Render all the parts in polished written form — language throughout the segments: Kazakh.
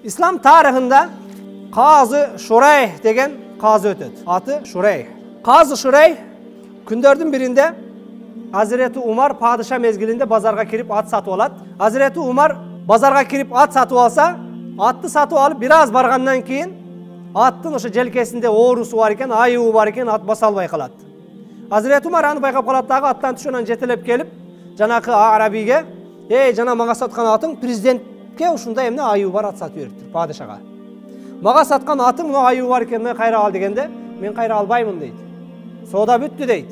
İslam tarihinde Kazı Şureyh degen kazı ötedi. Atı Şureyh. Kazı Şureyh kündördün birinde Hazreti Umar padişah mezgilinde bazarga kirip at satıp alat. Hazreti Umar bazarga kirip at satıp alsa, atты satıp alıp biraz bargandan keyin attın oşo jelkesinde oorusu var eken, ayıbı var eken at basa alбай kalat. Hazreti Umar аны байкап калат дагы аттан түшүп анан жетелеп келип, жанакы арабийге, "Эй, жана мага саткан атың президентке ушундай эмне айыбы бар ат сатып бериптир, падышага. Мага саткан атың мына айыбы бар экен, кайра ал" дегенде, "Мен кайра албаймын" дейт. "Соода бүттү" дейт.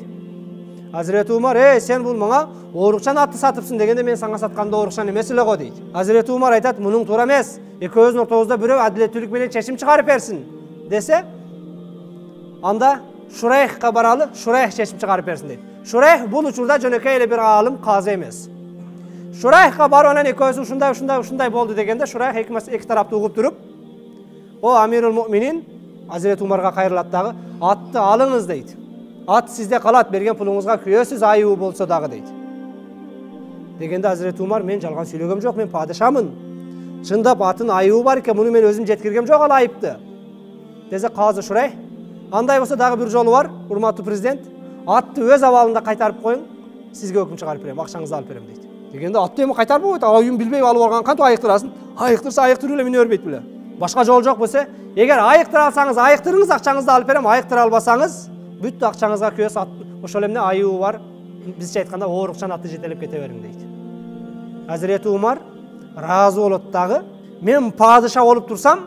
Hazreti Umar, "Sen бул мага оорукчан атты сатыпсың" дегенде, "Мен сага сатканда оорукчан эмес эле го" дейт. Hazreti Umar айтат, "Мунун туура эмес. Экөөбүздүн ортобузда бирөө адилеттүүлүк менен чечим чыгарып берсин" десе, анда Şureyh'e baralı, Şureyh çeşim çıkarıp versin deyip. Şureyh bul uçurda jönökeyle bir alım kazı emez. Şureyh'e bar olan ekoyusu uşunday boldu degende Şureyh iki tarafta uğup durup o Amirul Mu'minin Hazreti Umar'a kayırlattағы attı alınız deydi. At sizde kalat, bergen pulunuzga kүйөсүz ayıbı bolsa dağı deydi. Degende Hazreti Umar, "Men жалган сүйлөгөм жок, мен падышамын. Чындап атын айыбы бар экен, муну мен өзүм жеткиргем жок ал айыпты" десе Кazı Şureyh, "Андай болса дагы бир жолу бар, урматтуу президент, атты өз абалында кайтарып коюң, сизге өкүм чыгарып берем, акчаңызды алып берем" дейт. Дегенде атты эми кайтарып койбойт, айым билбей алып барган кантип айыктырасын? Айыктырса айыктырып эле мине бербейт беле. Башка жол жок болсо, эгер айыктыра алсаңыз айыктырыңыз, акчаңызды алып берем, айыктыра албасаңыз бүт акчаңызга күөс ат ошол эмне айыбы бар, бизче айтканда оорукчан атты жетелеп кете бериң дейт. Hazreti Umar разы болот дагы, "Мен падыша болуп турсам,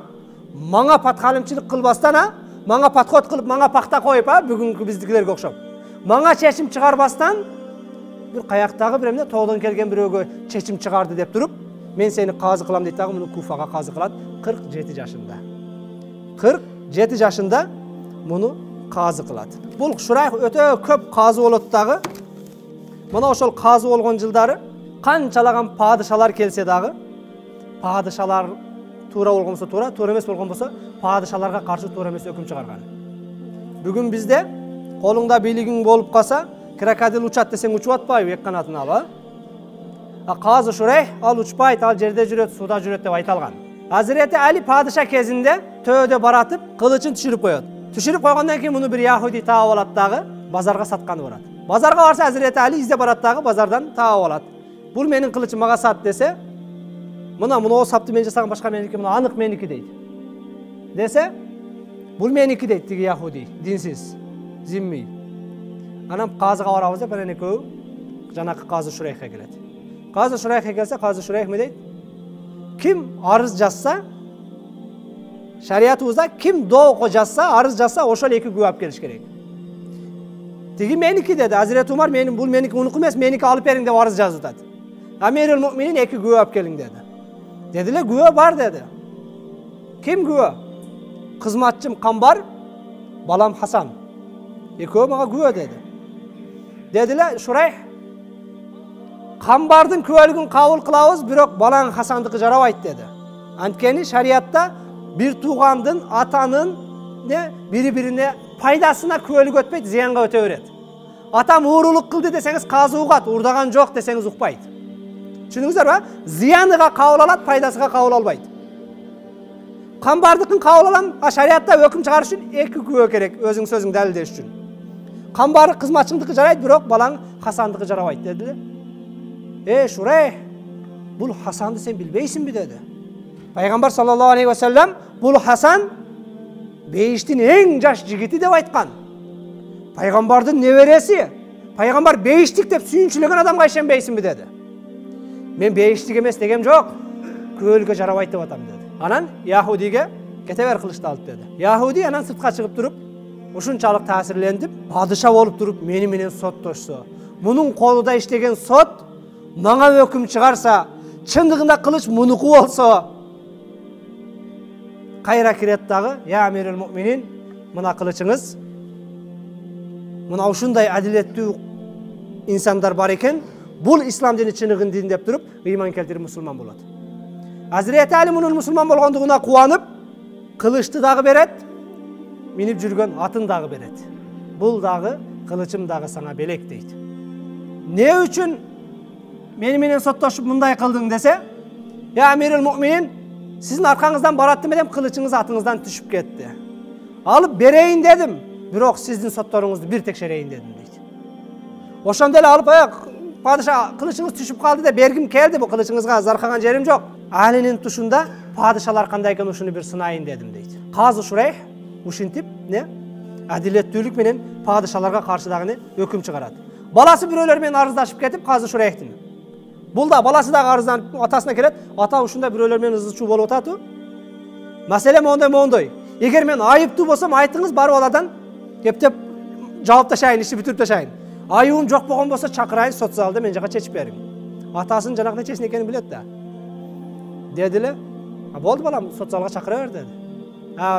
мага паткалымчылык кылбастан мага подход кылып, мага пакта коюп, бүгүнкү биздикилерге окшоп. Мага чечим чыгарбастан бир каяктагы бир эмне тоодон келген бирөөгө чечим чыгарды деп туруп, мен сени казы кылам" дейт дагы, муну Куфага казы кылат 47 жашында. 47 жашында муну казы кылат. Бул Шурайх өтө көп казы болот дагы. Мына ошол казы болгон жылдары канчалаган падышалар келсе дагы, падышалар туура болгон болсо туура, туура эмес болгон болсо падышаларга каршы туура эмес өкүм чыгарган. Бүгүн бизде колуңда бийлигиң болуп калса, крокодил учат десең учуп атпайбы эки канатын алып, Кazı Şureyh ал учпайт, ал жерде жүрөт, сууда жүрөт деп айтылган. Hazreti Ali падыша кезинде төөдө баратып, кылычын түшүрүп коет. Түшүрүп койгондон кийин муну бир яхуди таап алат дагы, базарга сатканы барат. Базарга барса Hazreti Ali изде барат дагы, базардан таап алат. "Бул менин кылычым, мага сат" десе, "Муну сапты мен жасаган, башка меники, муну анык меники" дейт. Десе, "Бул меники" дейт тиги яхуди, динсиз, зимми. Анан казыга барабыз деп, анан экөө жанакы Kazı Şureyh'e келет. Kazı Şureyh'e келсе, Kazı Şureyh эмне дейт? Ким арыз жазса, шариятыбызда ким доого жазса, арыз жазса, ошол эки күбө алып келиш керек. Тиги меники деди, Hazreti Umar, "Бул меники, унуку эмес, меники алып бериң" деп арыз жазып атат. Amirul Mu'minin эки күбө алып келиң деди. Дедиле, "Күбө бар" деди. "Ким күбө?" "Кызматчым Камбар, балам Хасан. Экөө мага күбө" деди. Дедиле, Шурайх, "Камбардын күбөлүгүн кабыл кылабыз, бирок балаң Хасандыкы жарабайт" деди. Анткени шариятта бир туугандын, атанын бири-бирине пайдасына күбөлүк өтпөйт, зыянга өтө берет. Атам уурулук кылды десеңиз казы угат, урдаган жок десеңиз укпайт. Түшүнүңүздөр, зыяныга кабыл алат, пайдасыга кабыл албайт. Камбардыкын кабыл алам, шариятта өкүм чыгарыш үчүн эки күбө керек, өзүң сөзүң далилдеш үчүн. Камбары кызматчыңдыкы жарайт, бирок балаң Хасандыкы жарабайт" дедиле. Шурайх, бул Хасанды сен билбейсиңби" деди. Пайгамбар саллаллаху алейхи ва саллям бул Хасан бейиштин эң жаш жигити деп айткан. Пайгамбардын небереси. Пайгамбар бейиштик деп сүйүнчүлөгөн адамга ишенбейсиңби деди. "Мен бейиштик эмес дегем жок, күбөлүккө жарабайт деп атам" деди. Анан яхудиге кете бер кылычты алып деди. Яхуди анан сыртка чыгып туруп, ушунчалык таасирленип, падыша болуп туруп мени менен соттошсо, мунун колунда иштеген сот мага өкүм чыгарса, чындыгында кылыч мунуку болсо, кайра кирет дагы, "Я Amirul Mu'minin, мына кылычыңыз, мына ушундай адилеттүү инсандар бар экен, бул ислам дини чыныгын дин" деп туруп, ыйман келтирип мусулман болот. Hazreti Ali мунун мусулман болгондугуна кубанып, кылычты дагы берет, минип жүргөн атын дагы берет. "Бул дагы кылычым дагы саңа белек" дейт. "Не үчүн мени менен соттошуп мындай кылдың" десе, "Я Amirul Mu'minin, Sizin arkanızdan baratdım edem, kılıçınız atınızdan düşüp gitti. Alıp bereyim dedim. Bирок sizdin sotlarыңızды bir tekşereyin dedim deydi. Oşanda ele alıp ayak padişah kılıçınız düşüp kaldı da bergim keldi, bu kılıçınızga zarkagan jerim yok. Alinin tuşunda padişalar kanday eken uşunu bir sınayın dedim deydi. Kazı Şureyh uşintip ne? Adilettүүлүк менен padişalarga karşı dagı höküm çıgarat. Balası biröler menен arızdaşıp ketip Kazı Şureyhdin. Bul da balası da arızdanıp atasına kelet. Ata uşunda biröler menен ızычуу болуп атат. Маселе мондой. Eğer men ayıptуу bolsam aytыңыз, барып аладан кептеп жаап ташайын, ишти бүтүрүп ташайын. Айыбым жок болгон болсо чакырайын сот залда, мен жака чечип бериң. Атасынын жанагы нечесин экенин билет да. Дедиле. Болду балам, сот залга чакыра бер деди.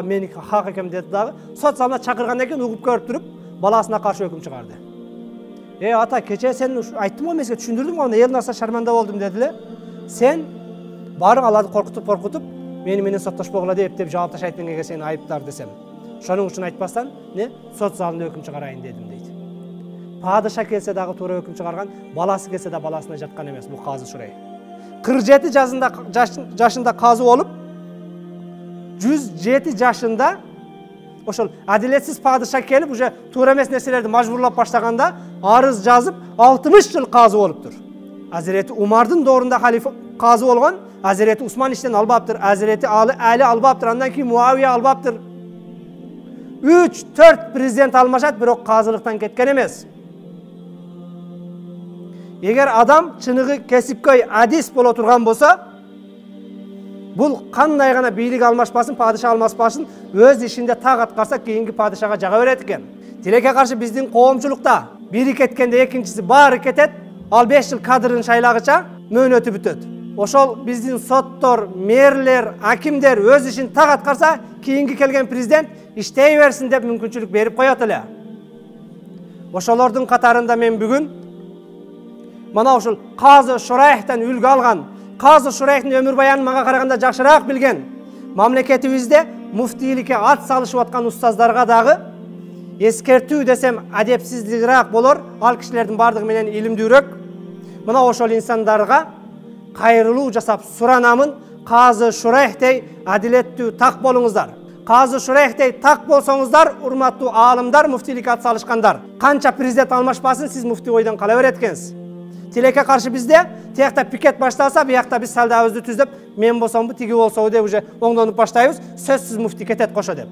Мени хак экем деди дагы. Сот залына чакыргандан кийин угуп көрүп туруп, баласына каршы өкүм чыгарды. Ата, кече сен айттым го, мен сизге түшүндүрдүм го, элдин арасында шарманда болдум дедиле. Сен барың аларды коркутуп, мени менен соттошпогула деп жаап ташайт сени айыптар десем. Шоның үчүн айтпастан, сот залында өкүм чыгарайын дедим дейт. Падыша келсе дагы туура өкүм чыгарган, баласы келсе да баласына жаткан эмес бул Кazı Şureyh. 47 жашында казы болуп, 107 жашында ошол адилетсиз падыша келип, уже туура эмес нерселерди мажбурлап баштаганда арыз жазып 60 жыл казы болуптур. Hazreti Umar'dın doğrunda halife kazı olgan, Hazreti Osman işten albaptır, Hazreti Ali albaptır, andan ki Muaviye albaptır. 3-4 prezident almaşat, bирок kazılıktan ketken emez. Eğer adam çınığı kesipköy adis bol oturgan bolsa, bul kanday gana biyilik almaşpasın, padişah almaşpasın, öz işinde tak atkarsa keyingi padişaha jaga beret eken. Tileke karşı bizdin koğumçulukta biri ketkende ekincisi bari ketet, al 5 yıl kadırın şaylagıça möөнөтү бүтөt. Oşol bizdin sottor, merler, hakimler öz işin tak atkarsa keyingi kelgen prezident iştey versin dep мүмкүнчүлүк berip koyat ele. Oşolordun katarında men bugün mana oşol Kazı Şureyh'ten үлgü algan, Kazı Şureyh'in ömür bayanı maga karaganda jakşыраак bilgen, mamleketibizde muftiylikке at salışıp atkan ustazlarga dagı eskertүү desem adepsizligirak bolor, al kişilerden bardığı menen ilimdүүрөөк. Mana oşol insanlarga kayırılуу jasap suranamın, Kazı Şureyh'tey adilettүү tak bolуңуздар. Kazı Şureyh'tey tak bolsoңуздар, urmattуу alımlar, muftilikке at salışkanдар. Kança prezident almaşpasın, siz mufti oydan kala beretkeniz. Tileke karşı bizde tiyakta piket başlasa, bir yakta biz salda özlü tüzdep, men bolsam bu tigi bolsa o dep uje oңдонуп баштайбыз, сөзсүз mufti ketet koşo dep.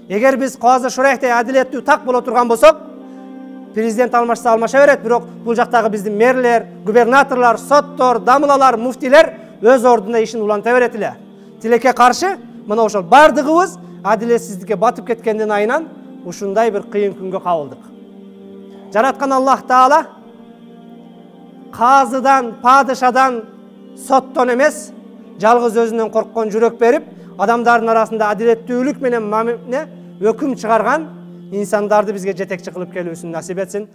Eğer biz Kazı Şureyh'tey adilettүү tak bolo turgan bolsok, prezident almaşsa almaşa beret, bирок bul jaktagı bizdin merler, gubernatorlar, sottor, damılalar, muftiler öz ordunda işin ulanta beretile. Tileke karşı, mana oşol bardığыбыз adiletsizlikке batıp ketkenden ayынан ушундай bir kıyın күнгө kabıldık. Jaratkan Allah Taala kazıdan, padişadan, sotton emes, жалгыз özünden korkkan жүрөк berip, adamların arasında adilettүүлүк менен höküm çıgargan insandardı bizge jetekçi kılıp kelүүsүn nasip etsin.